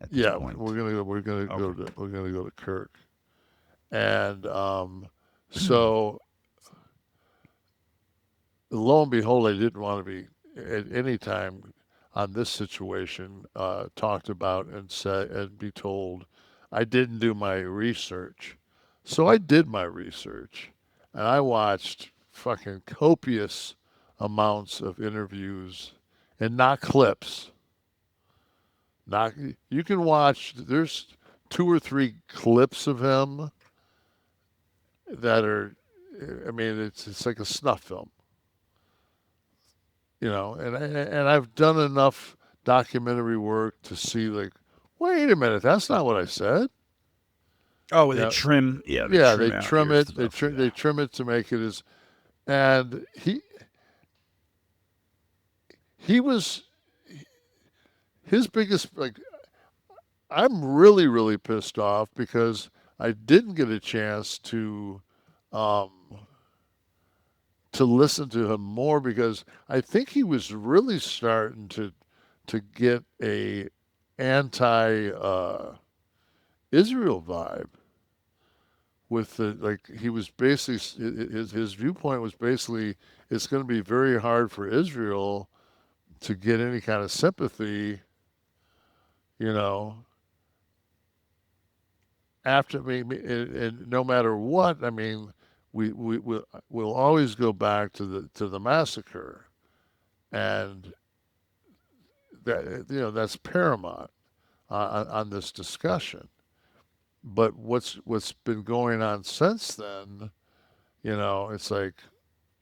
at this Yeah, point? Okay. we're gonna go to Kirk, and so lo and behold, I didn't want to be at any time on this situation talked about and said and be told I didn't do my research. So I did my research, and I watched fucking copious amounts of interviews, and not clips. Not you can watch. There's two or three clips of him that are. I mean, it's like a snuff film, and I've done enough documentary work to see like, wait a minute, that's not what I said. Oh, they Yeah, trim. Yeah, they yeah, trim they out trim your it. stuff. They Yeah. trim it to make it as, and he was his biggest like. I'm really pissed off because I didn't get a chance um, to listen to him more because I think he was really starting to get a anti Israel vibe with the like he was basically his viewpoint was basically it's going to be very hard for Israel to get any kind of sympathy, you know, after and no matter what, I mean, we'll always go back to the massacre, and that that's paramount on this discussion. But what's been going on since then, it's like,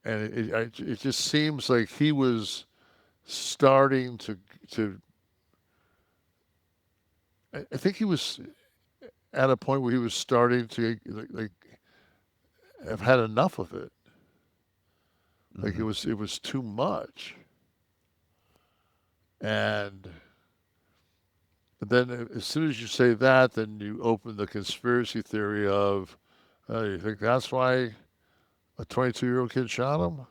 and it just seems like he was starting to. I think he was at a point where he was starting to like have had enough of it. Like Hmm. it was too much, and then as soon as you say that, then you open the conspiracy theory of, you think that's why a 22-year-old kid shot him?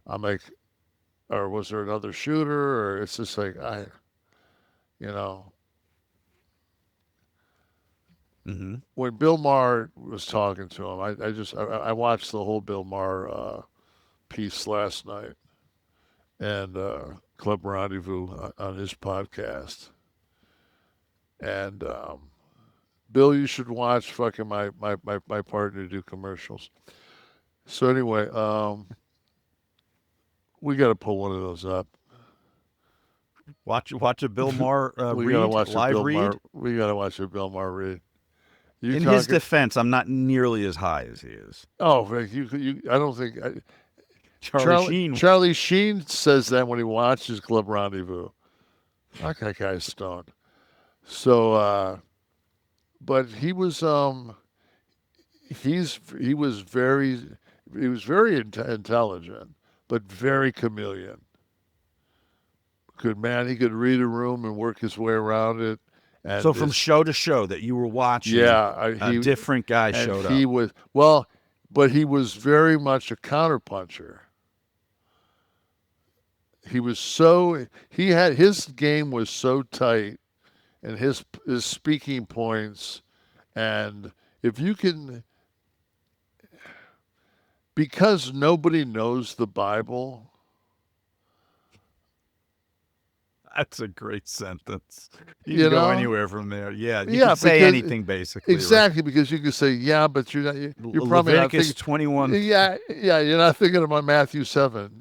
I'm like, or was there another shooter? Or it's just like you know, Hmm. when Bill Maher was talking to him, I watched the whole Bill Maher piece last night and Club Rendezvous on his podcast. And Bill, you should watch fucking my partner do commercials. So anyway, we got to pull one of those up. Watch a Bill Maher We got to read, watch a live Bill read. Maher. We got to watch a Bill Maher read. You In his talking? defense, I'm not nearly as high as he is. Oh, you. I don't think Charlie Sheen. Charlie Sheen says that when he watches Club Rendezvous. Like that guy's stoned. So, but he was very intelligent, but very chameleon. Good man. He could read a room and work his way around it. So And from this, show to show that you were watching, yeah, a different guy showed he up. was well, but he was very much a counterpuncher. He had his game was so tight, and his speaking points, and if you can, because nobody knows the Bible, That's a great sentence. You can you go know. anywhere from there. Yeah, you Yeah, could say because anything basically, right? exactly because you could say yeah, but you're probably not Leviticus thinking. 21. Yeah, you're not thinking about Matthew 7.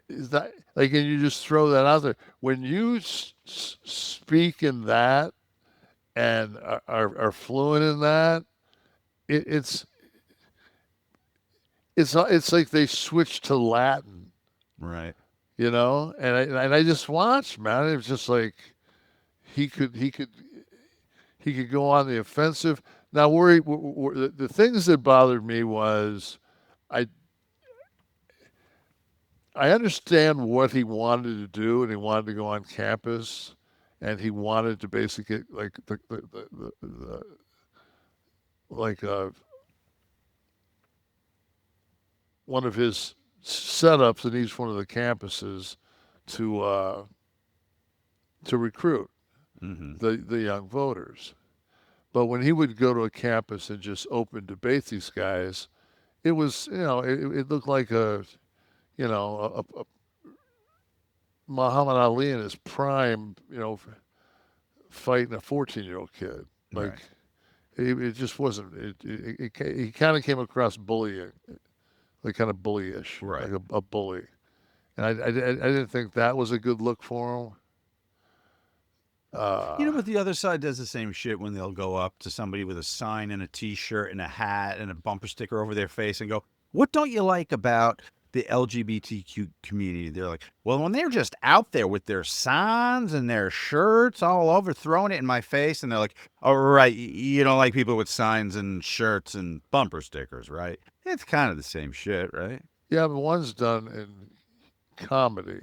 Is that like, and you just throw that out there when you speak in that and are fluent in that. It, it's it's like they switched to Latin, Right. and I just watched, man. It was just like he could he could he could go on the offensive. Now, the things that bothered me was I I understand what he wanted to do, and he wanted to go on campus, and he wanted to basically get like the like one of his setups in each one of the campuses to uh, to recruit. Mm-hmm. the young voters. But when he would go to a campus and just open debate these guys, it was, it looked like a Muhammad Ali in his prime, fighting a 14-year-old kid. Like, Right. it just wasn't, he kind of came across bullying, like kind of bullyish, Right. like a bully. And I didn't think that was a good look for him. You Uh, know, but the other side does the same shit when they'll go up to somebody with a sign and a T-shirt and a hat and a bumper sticker over their face and go, "What don't you like about the LGBTQ community?" They're like, "Well, when they're just out there with their signs and their shirts all over, throwing it in my face," and they're like, "Oh, right, you don't like people with signs and shirts and bumper stickers, right?" It's kind of the same shit, right? yeah, but one's done in comedy.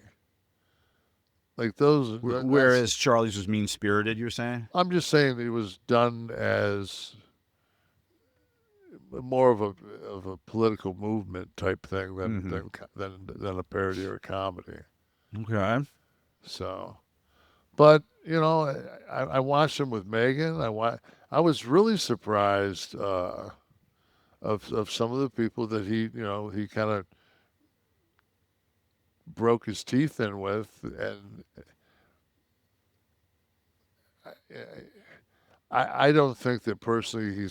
Like those, that's, Whereas Charlie's was mean spirited, you're saying? I'm just saying it was done as more of a political movement type thing Mm-hmm. than a parody or a comedy. Okay. So, but I watched him with Megan. I was really surprised of some of the people that he kind of broke his teeth in with, and I don't think that personally he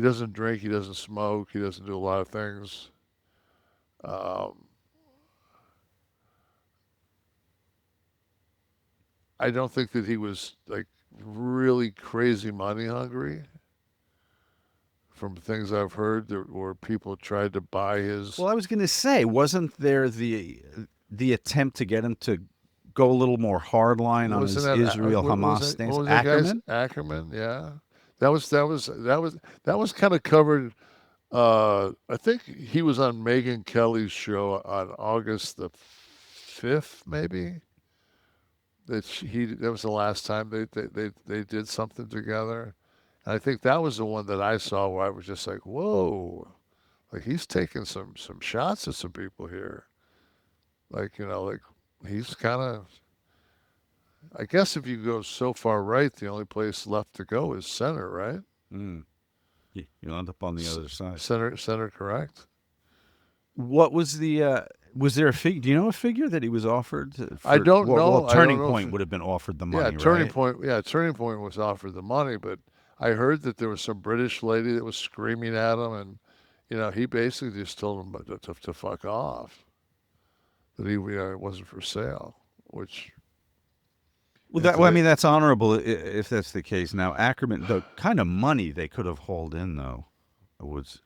doesn't drink, he doesn't smoke, he doesn't do a lot of things. Um, I don't think that he was like really crazy money hungry. From things I've heard, where people tried to buy his. Well, I was going to say, wasn't there the attempt to get him to go a little more hardline on Wasn't his that Israel Hamas what stance? was that guy's Ackerman? Ackerman? Yeah, that was kind of covered. I think he was on Megyn Kelly's show on August the 5th, maybe. That was the last time they did something together. And I think that was the one that I saw where I was just like, whoa, like he's taking some shots at some people here. Like like he's kind of. I guess if you go so far right, the only place left to go is center, right? Mm. You'll end up on the C- other side. center, correct. What was the? Was there a figure? Do you know a figure that he was offered I for? don't Well, know. I don't Turning know if Point would have been offered the yeah, money, Turning right? Point. Yeah, Turning Point was offered the money, but I heard that there was some British lady that was screaming at him, and he basically just told him to fuck off. That he it wasn't for sale, which Well, in that. Well, I today mean, that's honorable if that's the case. Now, Ackerman, the kind of money they could have hauled in, though, was